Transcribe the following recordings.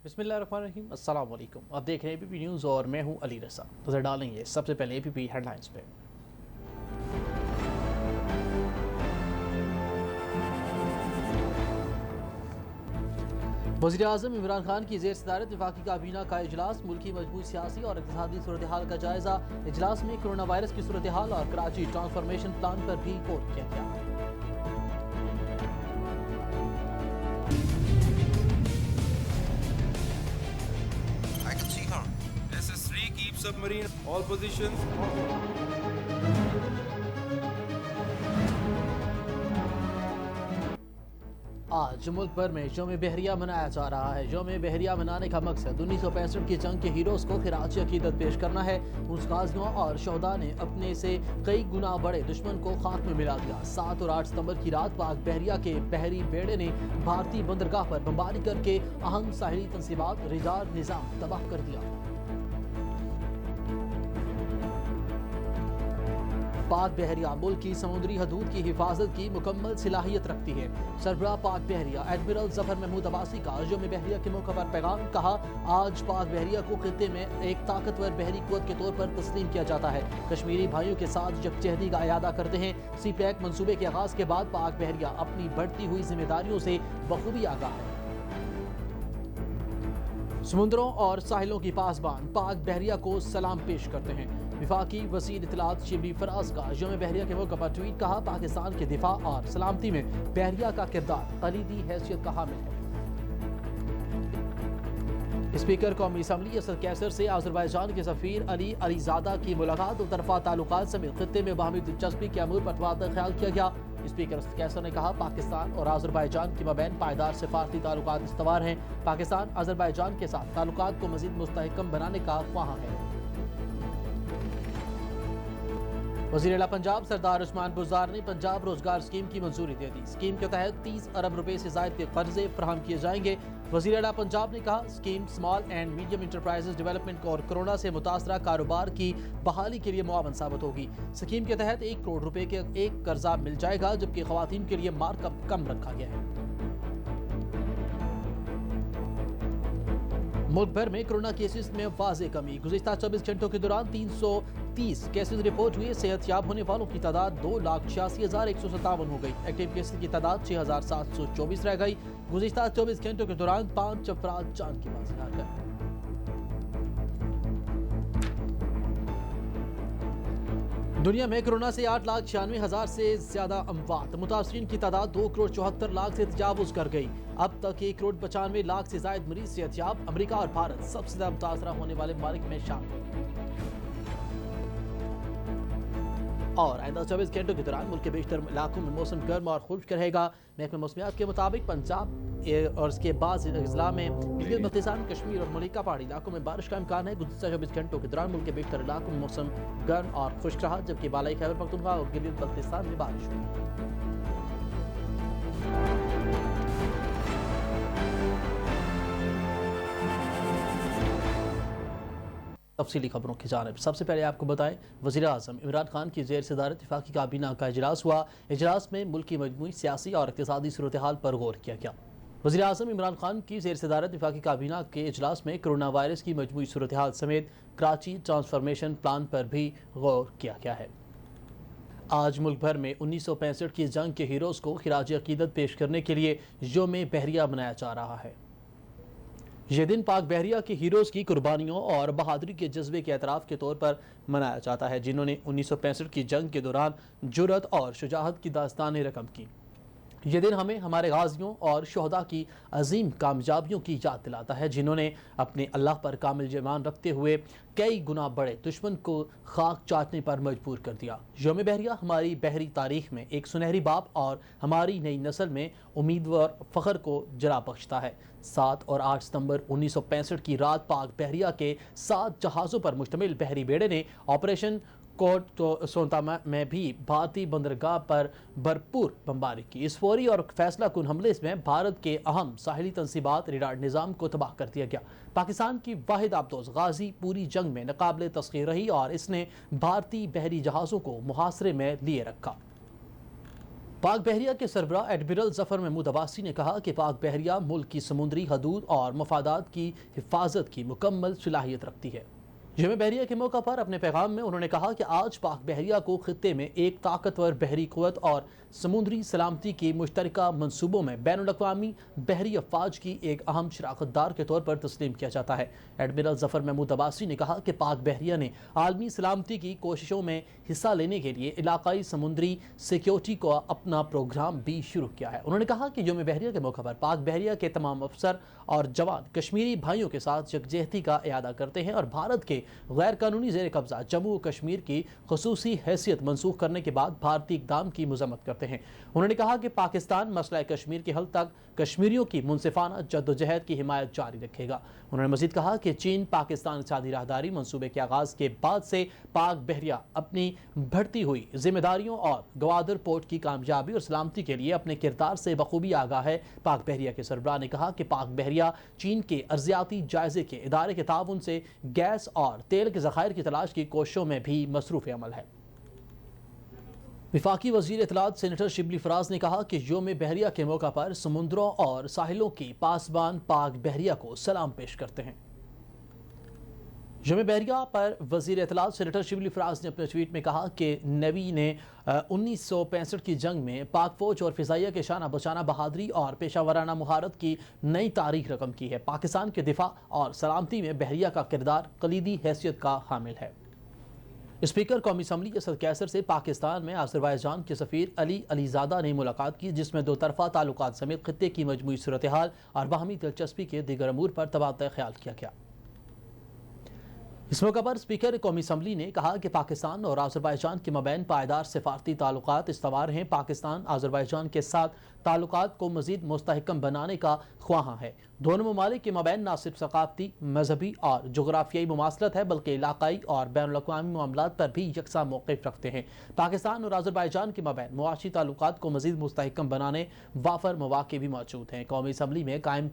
بسم اللہ الرحمن الرحیم، السلام علیکم۔ آپ دیکھ رہے ہیں APP نیوز اور میں ہوں علی رضا۔ نظر ڈالیں گے سب سے پہلے APP ہیڈ لائنز پہ۔ وزیر اعظم عمران خان کی زیر صدارت وفاقی کابینہ کا اجلاس، ملکی مجموعی سیاسی اور اقتصادی صورتحال کا جائزہ۔ اجلاس میں کرونا وائرس کی صورتحال اور کراچی ٹرانسفارمیشن پلان پر بھی غور کیا گیا۔ SS3 keep submarine all positions. آج ملک بھر میں یوم بحریہ منایا جا رہا ہے۔ یوم بحریہ منانے کا مقصد 1965 کی جنگ کے ہیروز کو خراج عقیدت پیش کرنا ہے۔ ان غازیوں اور شہداء نے اپنے سے کئی گنا بڑے دشمن کو خاک میں ملا دیا۔ 7 اور 8 ستمبر کی رات پاک بحریہ کے بحری بیڑے نے بھارتی بندرگاہ پر بمباری کر کے اہم ساحلی تنصیبات ریڈار نظام تباہ کر دیا۔ پاک بحریہ ملک کی سمندری حدود کی حفاظت کی مکمل صلاحیت رکھتی ہے۔ سربراہ پاک بحریہ ایڈمرل ظفر محمود عباسی کا یوم بحریہ کے موقع پر پیغام، کہا آج پاک بحریہ کو خطے میں ایک طاقتور بحری قوت کے طور پر تسلیم کیا جاتا ہے۔ کشمیری بھائیوں کے ساتھ یکجہتی کا اعادہ کرتے ہیں۔ سی پیک منصوبے کے آغاز کے بعد پاک بحریہ اپنی بڑھتی ہوئی ذمہ داریوں سے بخوبی آگاہ ہے۔ سمندروں اور ساحلوں کی پاسبان پاک بحریہ کو سلام پیش کرتے ہیں۔ وفاقی وزیر اطلاعات شبلی فراز کا یوم بحریہ کے موقع پر ٹویٹ، کہا پاکستان کے دفاع اور سلامتی میں بحریہ کا کردار کلیدی حیثیت کا حامل ہے۔ اسپیکر قومی اسمبلی اسد کیسر سے آذربائیجان کے سفیر علی علیزادہ کی ملاقات، دو طرفہ تعلقات سمیت خطے میں باہمی دلچسپی کے امور پر تبادلہ خیال کیا گیا۔ اسپیکر اسد کیسر نے کہا پاکستان اور آذربائیجان کے مابین پائیدار سفارتی تعلقات استوار ہیں۔ پاکستان آذربائیجان کے ساتھ تعلقات کو مزید مستحکم بنانے کا خواہاں ہے۔ وزیر اعلیٰ پنجاب سردار عثمان بزدار نے پنجاب روزگار اسکیم کی منظوری دے دی۔ اسکیم کے تحت 30 ارب روپے سے زائد کے قرضے فراہم کیے جائیں گے۔ وزیر اعلیٰ پنجاب نے کہا scheme small and medium enterprises development اور کرونا سے متاثرہ کاروبار کی بحالی کے لیے معاون ثابت ہوگی۔ اسکیم کے تحت 1 کروڑ روپے کے ایک قرضہ مل جائے گا، جبکہ خواتین کے لیے مارک اپ کم رکھا گیا ہے۔ ملک بھر میں کرونا کیسز میں واضح کمی، گزشتہ 24 گھنٹوں کے دوران 330 کیسز رپورٹ ہوئے۔ صحت یاب ہونے والوں کی تعداد 2,86,157 ہو گئی۔ ایکٹیو کیسز کی تعداد 6,724 رہ گئی۔ گزشتہ 24 گھنٹوں کے دوران 5 افراد جان کی بازی ہار گئے۔ دنیا میں کرونا سے 8,96,000 سے زیادہ اموات، متاثرین کی تعداد 2,74,00,000 سے تجاوز کر گئی۔ اب تک 1,95,00,000 سے زائد مریض صحت یاب۔ امریکہ اور بھارت سب سے زیادہ متاثرہ ہونے والے ممالک میں شامل ہیں۔ اور آئندہ 24 گھنٹوں کے دوران ملک کے بیشتر علاقوں میں موسم گرم اور خشک رہے گا۔ محکمہ موسمیات کے مطابق پنجاب اور اس کے بعض اضلاع میں، گلگت بلتستان، کشمیر اور ملیکہ پہاڑی علاقوں میں بارش کا امکان ہے۔ گزشتہ 24 گھنٹوں کے دوران ملک کے بیشتر علاقوں میں موسم گرم اور خشک رہا، جبکہ بالائی خیبر پختونخوا اور گلگت بلتستان میں بارش ہوئی۔ تفصیلی خبروں کی جانب سب سے پہلے آپ کو بتائیں، وزیر اعظم عمران خان کی زیر صدارت وفاقی کابینہ کا اجلاس ہوا۔ اجلاس میں ملک کی مجموعی سیاسی اور اقتصادی صورتحال پر غور کیا گیا۔ وزیر اعظم عمران خان کی زیر صدارت وفاقی کابینہ کے اجلاس میں کرونا وائرس کی مجموعی صورتحال سمیت کراچی ٹرانسفارمیشن پلان پر بھی غور کیا گیا ہے۔ آج ملک بھر میں 1965 کی جنگ کے ہیروز کو خراج عقیدت پیش کرنے کے لیے یوم بحریہ منایا جا رہا ہے۔ یہ دن پاک بحریہ کے ہیروز کی قربانیوں اور بہادری کے جذبے کے اعتراف کے طور پر منایا جاتا ہے، جنہوں نے 1965 کی جنگ کے دوران جرأت اور شجاعت کی داستانیں رقم کی۔ یہ دن ہمیں ہمارے غازیوں اور شہداء کی عظیم کامیابیوں کی یاد دلاتا ہے، جنہوں نے اپنے اللہ پر کامل ایمان رکھتے ہوئے کئی گنا بڑے دشمن کو خاک چاٹنے پر مجبور کر دیا۔ یوم بحریہ ہماری بحری تاریخ میں ایک سنہری باب اور ہماری نئی نسل میں امید و فخر کو جلا بخشتا ہے۔ 7 اور 8 ستمبر 1965 کی رات پاک بحریہ کے 7 جہازوں پر مشتمل بحری بیڑے نے آپریشن کوٹ سونتا میں بھی بھارتی بندرگاہ پر بھرپور بمباری کی۔ اس فوری اور فیصلہ کن حملے میں بھارت کے اہم ساحلی تنصیبات ریڈار نظام کو تباہ کر دیا گیا۔ پاکستان کی واحد آبدوز غازی پوری جنگ میں ناقابل تسخیر رہی اور اس نے بھارتی بحری جہازوں کو محاصرے میں لیے رکھا۔ پاک بحریہ کے سربراہ ایڈمرل ظفر محمود عباسی نے کہا کہ پاک بحریہ ملک کی سمندری حدود اور مفادات کی حفاظت کی مکمل صلاحیت رکھتی ہے۔ یوم بحریہ کے موقع پر اپنے پیغام میں انہوں نے کہا کہ آج پاک بحریہ کو خطے میں ایک طاقتور بحری قوت اور سمندری سلامتی کی مشترکہ منصوبوں میں بین الاقوامی بحری افواج کی ایک اہم شراکت دار کے طور پر تسلیم کیا جاتا ہے۔ ایڈمرل ظفر محمود عباسی نے کہا کہ پاک بحریہ نے عالمی سلامتی کی کوششوں میں حصہ لینے کے لیے علاقائی سمندری سیکیورٹی کو اپنا پروگرام بھی شروع کیا ہے۔ انہوں نے کہا کہ یوم بحریہ کے موقع پر پاک بحریہ کے تمام افسر اور جوان کشمیری بھائیوں کے ساتھ یکجہتی کا اعادہ کرتے ہیں اور بھارت کے غیر قانونی زیر قبضہ جموں و کشمیر کی خصوصی حیثیت منسوخ کرنے کے بعد بھارتی اقدام کی مذمت کرتے ہیں۔ انہوں نے کہا کہ پاکستان مسئلہ کشمیر کے حل تک کشمیریوں کی منصفانہ جدوجہد کی حمایت جاری رکھے گا۔ انہوں نے مزید کہا کہ چین پاکستان سادھی راہداری منصوبے کے آغاز کے بعد سے پاک بحریہ اپنی بڑھتی ہوئی ذمہ داریوں اور گوادر پورٹ کی کامیابی اور سلامتی کے لیے اپنے کردار سے بخوبی آگاہ ہے۔ پاک بحریہ کے سربراہ نے کہا کہ پاک بحریہ چین کے ارضیاتی جائزے کے ادارے کے تعاون سے گیس اور تیل کے ذخائر کی تلاش کی کوششوں میں بھی مصروف عمل ہے۔ وفاقی وزیر اطلاعات سینیٹر شبلی فراز نے کہا کہ یوم بحریہ کے موقع پر سمندروں اور ساحلوں کی پاسبان پاک بحریہ کو سلام پیش کرتے ہیں۔ یوم بحریہ پر وزیر اطلاعات سینیٹر شبلی فراز نے اپنے ٹویٹ میں کہا کہ نیوی نے 1965 کی جنگ میں پاک فوج اور فضائیہ کے شانہ بشانہ بہادری اور پیشہ ورانہ مہارت کی نئی تاریخ رقم کی ہے۔ پاکستان کے دفاع اور سلامتی میں بحریہ کا کردار کلیدی حیثیت کا حامل ہے۔ اسپیکر قومی اسمبلی اسد کیسر سے پاکستان میں آذربائیجان کے سفیر علی علیزادہ نے ملاقات کی، جس میں دو طرفہ تعلقات سمیت خطے کی مجموعی صورتحال اور باہمی دلچسپی کے دیگر امور پر تبادلہ خیال کیا گیا۔ اس موقع پر اسپیکر قومی اسمبلی نے کہا کہ پاکستان اور آذربائیجان کے مابین پائیدار سفارتی تعلقات استوار ہیں۔ پاکستان آذربائیجان کے ساتھ تعلقات کو مزید مستحکم بنانے کا خواہاں ہے۔ دونوں ممالک کے مابین نہ صرف ثقافتی، مذہبی اور جغرافیائی مماثلت ہے بلکہ علاقائی اور بین الاقوامی معاملات پر بھی یکساں موقف رکھتے ہیں۔ پاکستان اور آذربائیجان کے مابین معاشی تعلقات کو مزید مستحکم بنانے وافر مواقع بھی موجود ہیں۔ قومی اسمبلی میں قائم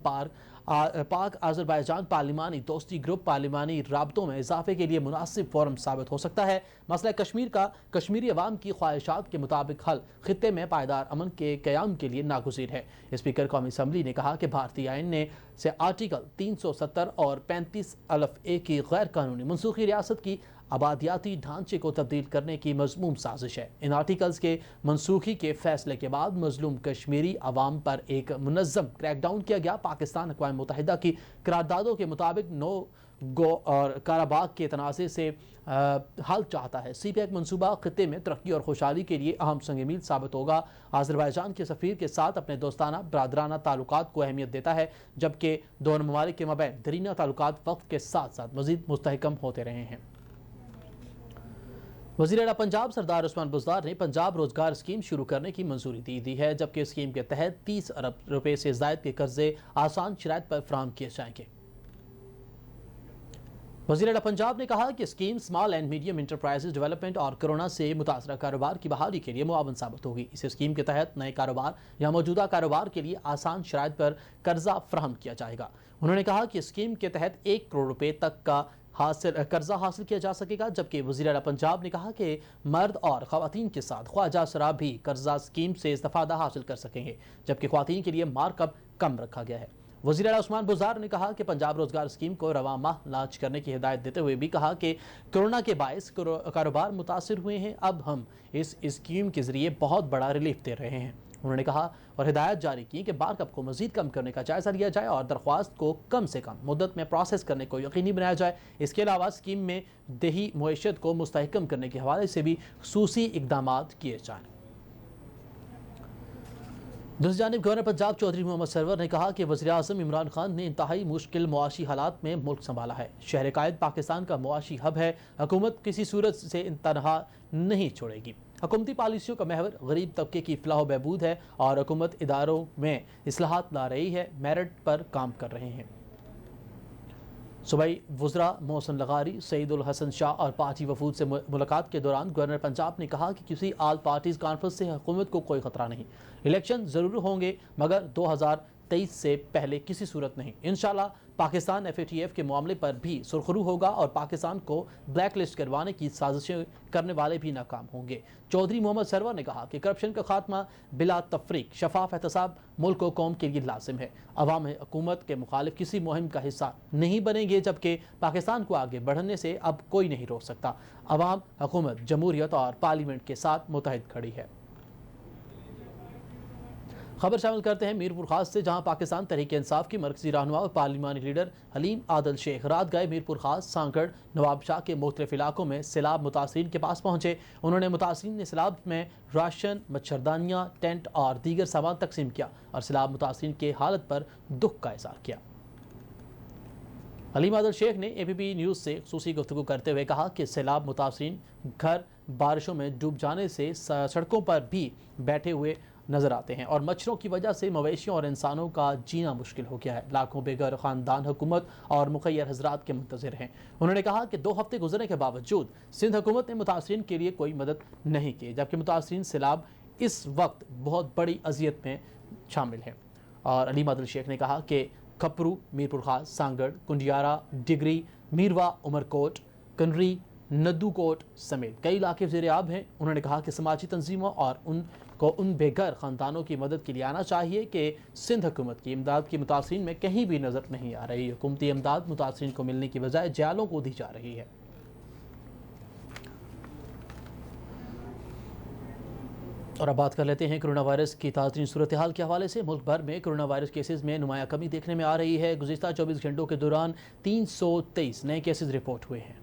پاک آذربائیجان پارلیمانی دوستی گروپ پارلیمانی رابطوں میں اضافے کے لیے مناسب فورم ثابت ہو سکتا ہے۔ مسئلہ کشمیر کا کشمیری عوام کی خواہشات کے مطابق حل خطے میں پائیدار امن کے قیام کے لیے ناگزیر ہے۔ اسپیکر قومی اسمبلی نے کہا کہ بھارتی آئین نے سے آرٹیکل 370 اور 35(a) کی غیر قانونی منسوخی ریاست کی آبادیاتی ڈھانچے کو تبدیل کرنے کی مذموم سازش ہے۔ ان آرٹیکلز کے منسوخی کے فیصلے کے بعد مظلوم کشمیری عوام پر ایک منظم کریک ڈاؤن کیا گیا۔ پاکستان اقوام متحدہ کی قراردادوں کے مطابق نو گو اور کاراباغ کے تنازع سے حل چاہتا ہے۔ سی پیک منصوبہ خطے میں ترقی اور خوشحالی کے لیے اہم سنگ میل ثابت ہوگا۔ آذربائیجان کے سفیر کے ساتھ اپنے دوستانہ برادرانہ تعلقات کو اہمیت دیتا ہے، جبکہ دونوں ممالک کے مابین دیرینہ تعلقات وقت کے ساتھ ساتھ مزید مستحکم ہوتے رہے ہیں۔ وزیر اعلیٰ پنجاب سردار عثمان بزدار نے پنجاب روزگار اسکیم شروع کرنے کی منظوری دی ہے، جبکہ اسکیم کے تحت 30 ارب روپے سے زائد کے قرضے آسان شرائط پر فراہم کیے جائیں گے۔ وزیر اعلیٰ پنجاب نے کہا کہ scheme small and medium enterprises development اور کورونا سے متاثرہ کاروبار کی بحالی کے لیے معاون ثابت ہوگی۔ اس اسکیم کے تحت نئے کاروبار یا موجودہ کاروبار کے لیے آسان شرائط پر قرضہ فراہم کیا جائے گا۔ انہوں نے کہا کہ اسکیم کے تحت 1 کروڑ روپے تک کا قرضہ حاصل کیا جا سکے گا، جبکہ وزیر اعلیٰ پنجاب نے کہا کہ مرد اور خواتین کے ساتھ خواجہ سرا بھی قرضہ اسکیم سے استفادہ حاصل کر سکیں گے، جبکہ خواتین کے لیے مارک اپ کم رکھا گیا ہے۔ وزیر اعلیٰ عثمان بزدار نے کہا کہ پنجاب روزگار اسکیم کو رواں ماہ لانچ کرنے کی ہدایت دیتے ہوئے بھی کہا کہ کورونا کے باعث کاروبار متاثر ہوئے ہیں، اب ہم اس اسکیم کے ذریعے بہت بڑا ریلیف دے رہے ہیں۔ انہوں نے کہا اور ہدایت جاری کی کہ مارک اپ کو مزید کم کرنے کا جائزہ لیا جائے اور درخواست کو کم سے کم مدت میں پروسیس کرنے کو یقینی بنایا جائے۔ اس کے علاوہ اسکیم میں دیہی معیشت کو مستحکم کرنے کے حوالے سے بھی خصوصی اقدامات کیے جائیں۔ دوسری جانب گورنر پنجاب چودھری محمد سرور نے کہا کہ وزیر اعظم عمران خان نے انتہائی مشکل معاشی حالات میں ملک سنبھالا ہے۔ شہر قائد پاکستان کا معاشی ہب ہے، حکومت کسی صورت سے تنہا نہیں چھوڑے گی۔ حکومتی پالیسیوں کا محور غریب طبقے کی فلاح و بہبود ہے اور حکومت اداروں میں اصلاحات لا رہی ہے، میرٹ پر کام کر رہے ہیں۔ صوبائی وزراء محسن لغاری، سعید الحسن شاہ اور پارٹی وفود سے ملاقات کے دوران گورنر پنجاب نے کہا کہ کسی آل پارٹیز کانفرنس سے حکومت کو کوئی خطرہ نہیں۔ الیکشن ضرور ہوں گے مگر 2000 2023 سے پہلے کسی صورت نہیں۔ انشاءاللہ پاکستان FATF کے معاملے پر بھی سرخرو ہوگا اور پاکستان کو بلیک لسٹ کروانے کی سازشیں کرنے والے بھی ناکام ہوں گے۔ چودھری محمد سرور نے کہا کہ کرپشن کا خاتمہ بلا تفریق شفاف احتساب ملک و قوم کے لیے لازم ہے۔ عوام حکومت کے مخالف کسی مہم کا حصہ نہیں بنیں گے، جبکہ پاکستان کو آگے بڑھنے سے اب کوئی نہیں روک سکتا۔ عوام، حکومت، جمہوریت اور پارلیمنٹ کے ساتھ متحد کھڑی ہے۔ خبر شامل کرتے ہیں میرپور خاص سے، جہاں پاکستان تحریک انصاف کی مرکزی رہنما اور پارلیمانی لیڈر حلیم عادل شیخ رات گئے میرپور خاص، سانکڑ، نواب شاہ کے مختلف علاقوں میں سیلاب متاثرین کے پاس پہنچے۔ انہوں نے متاثرین سیلاب میں راشن، مچھردانیاں، ٹینٹ اور دیگر سامان تقسیم کیا اور سیلاب متاثرین کی حالت پر دکھ کا اظہار کیا۔ حلیم عادل شیخ نے ABP نیوز سے خصوصی گفتگو کرتے ہوئے کہا کہ سیلاب متاثرین گھر بارشوں میں ڈوب جانے سے سڑکوں پر بھی بیٹھے ہوئے نظر آتے ہیں اور مچھروں کی وجہ سے مویشیوں اور انسانوں کا جینا مشکل ہو گیا ہے۔ لاکھوں بے گھر خاندان حکومت اور مخیر حضرات کے منتظر ہیں۔ انہوں نے کہا کہ 2 ہفتے گزرنے کے باوجود سندھ حکومت نے متاثرین کے لیے کوئی مدد نہیں کی، جبکہ متاثرین سیلاب اس وقت بہت بڑی اذیت میں شامل ہیں۔ اور حلیم عادل شیخ نے کہا کہ کھپرو، میرپور خاص، سانگڑ، کنڈیارہ، ڈگری، میروا، عمرکوٹ، کنری، ندو کوٹ سمیت کئی علاقے زیر آب ہیں۔ انہوں نے کہا کہ سماجی تنظیموں اور ان کو ان بے گھر خاندانوں کی مدد کے لیے آنا چاہیے کہ سندھ حکومت کی امداد کی متاثرین میں کہیں بھی نظر نہیں آ رہی۔ حکومتی امداد متاثرین کو ملنے کی بجائے جیلوں کو دی جا رہی ہے۔ اور اب بات کر لیتے ہیں کرونا وائرس کی تازہ ترین صورتحال کے حوالے سے۔ ملک بھر میں کرونا وائرس کیسز میں نمایاں کمی دیکھنے میں آ رہی ہے۔ گزشتہ 24 گھنٹوں کے دوران 323 نئے کیسز رپورٹ ہوئے ہیں۔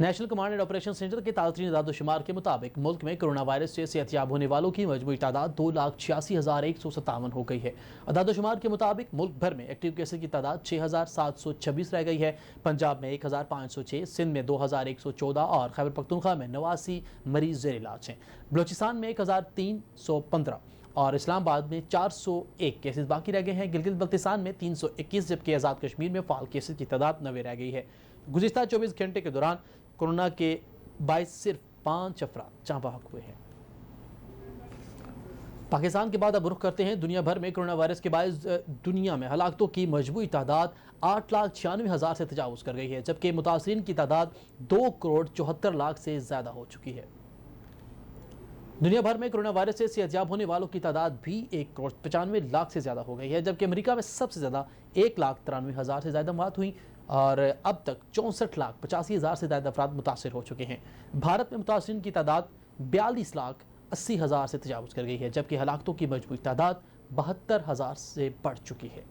National command and operation centre کے تازہ ترین اعداد و شمار کے مطابق ملک میں کرونا وائرس سے صحت یاب ہونے والوں کی مجموعی تعداد 2,86,157 ہو گئی ہے۔ اعداد و شمار کے مطابق ملک بھر میں ایکٹیو کیسز کی تعداد 6,726 رہ گئی ہے۔ پنجاب میں 1,506، سندھ میں 2,114 اور خیبر پختونخوا میں 89 مریض زیر علاج ہیں۔ بلوچستان میں 1,315 اور اسلام آباد میں 401 کیسز باقی رہ گئے ہیں۔ گلگت بلتستان میں 321، جبکہ آزاد کشمیر میں فعال کیسز کی تعداد 90 رہ گئی ہے۔ گزشتہ 24 گھنٹے کے دوران کورونا کے باعث صرف 5 افراد جاں بحق ہوئے ہیں۔ پاکستان کے بعد اب رخ کرتے ہیں دنیا بھر میں۔ کورونا وائرس کے باعث دنیا میں ہلاکتوں کی مجموعی تعداد 8,96,000 سے تجاوز کر گئی ہے، جبکہ متاثرین کی تعداد 2,74,00,000 سے زیادہ ہو چکی ہے۔ دنیا بھر میں کورونا وائرس سے صحت یاب ہونے والوں کی تعداد بھی 1,95,00,000 سے زیادہ ہو گئی ہے، جبکہ امریکہ میں سب سے زیادہ 1,93,000 سے زیادہ موت ہوئی اور اب تک 64,85,000 سے زیادہ افراد متاثر ہو چکے ہیں۔ بھارت میں متاثرین کی تعداد 42,80,000 سے تجاوز کر گئی ہے، جبکہ ہلاکتوں کی مجموعی تعداد 72,000 سے بڑھ چکی ہے۔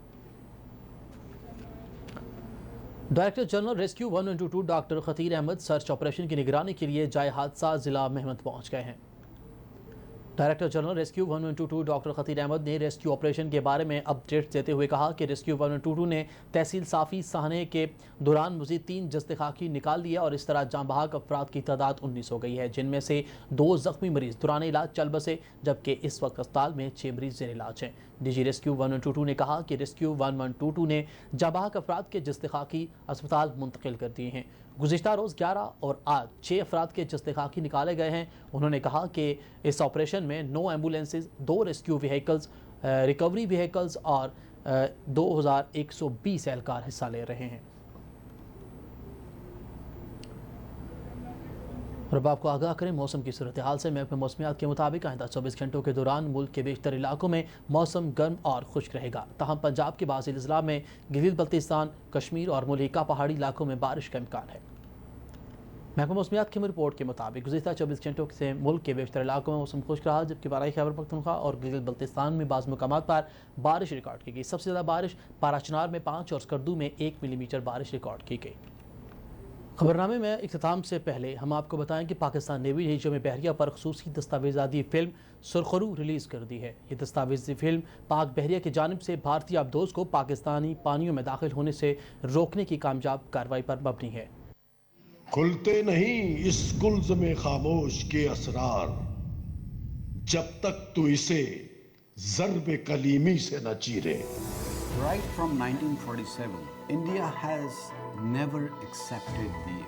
Director general rescue 1122 doctor Khateer Ahmad search operation کی نگرانی کے لیے جائے حادثہ ضلع مہمند پہنچ گئے ہیں۔ Director general rescue 1122 doctor Khateer Ahmad نے ریسکیو آپریشن کے بارے میں اپڈیٹ دیتے ہوئے کہا کہ ریسکیو 1122 نے تحصیل صافی سہنے کے دوران مزید 3 جسد خاکی نکال لیے اور اس طرح جاں بحق افراد کی تعداد 19 ہو گئی ہے، جن میں سے 2 زخمی مریض دوران علاج چل بسے، جبکہ اس وقت اسپتال میں 6 مریض زیر علاج ہیں۔ ڈی جی ریسکیو 1122 نے کہا کہ ریسکیو 1122 نے جاں بحق افراد کے جسد خاکی اسپتال منتقل کر دیے ہیں۔ گزشتہ روز 11 اور آج 6 افراد کے جسد خاکی نکالے گئے ہیں۔ انہوں نے کہا کہ اس آپریشن میں 9 ambulances, 2 rescue vehicles, recovery vehicles اور 2,120 اہلکار حصہ لے رہے ہیں۔ اور اب آپ کو آگاہ کریں موسم کی صورتحال سے۔ محکمہ موسمیات کے مطابق آئندہ 24 گھنٹوں کے دوران ملک کے بیشتر علاقوں میں موسم گرم اور خشک رہے گا، تاہم پنجاب کے بعض اضلاع میں، گلگت بلتستان، کشمیر اور ملحقہ پہاڑی علاقوں میں بارش کا امکان ہے۔ محکمہ موسمیات کی رپورٹ کے مطابق گزشتہ 24 گھنٹوں سے ملک کے بیشتر علاقوں میں موسم خشک رہا، جبکہ بالائی خیبر پختونخوا اور گلگت بلتستان میں بعض مقامات پر بارش ریکارڈ کی گئی۔ سب سے زیادہ بارش پارا چنار میں 5 اور اسکردو میں 1 ملی میٹر بارش ریکارڈ کی گئی۔ خبرنامے میں اختتام سے پہلے ہم آپ کو بتائیں کہ پاکستان نیوی نے نجوم بحریہ پر خصوصی دستاویزاتی فلم سرخرو ریلیز کر دی ہے۔ یہ دستاویزی فلم پاک بحریہ کی جانب سے بھارتی آبدوز کو پاکستانی پانیوں میں داخل ہونے سے روکنے کی کامیاب کارروائی پر مبنی ہے۔ کھلتے نہیں اس گلزم خاموش کے اسرار جب تک تو اسے ضرب کلیمی سے نہ چیرے۔ Right from 1947, India has never accepted the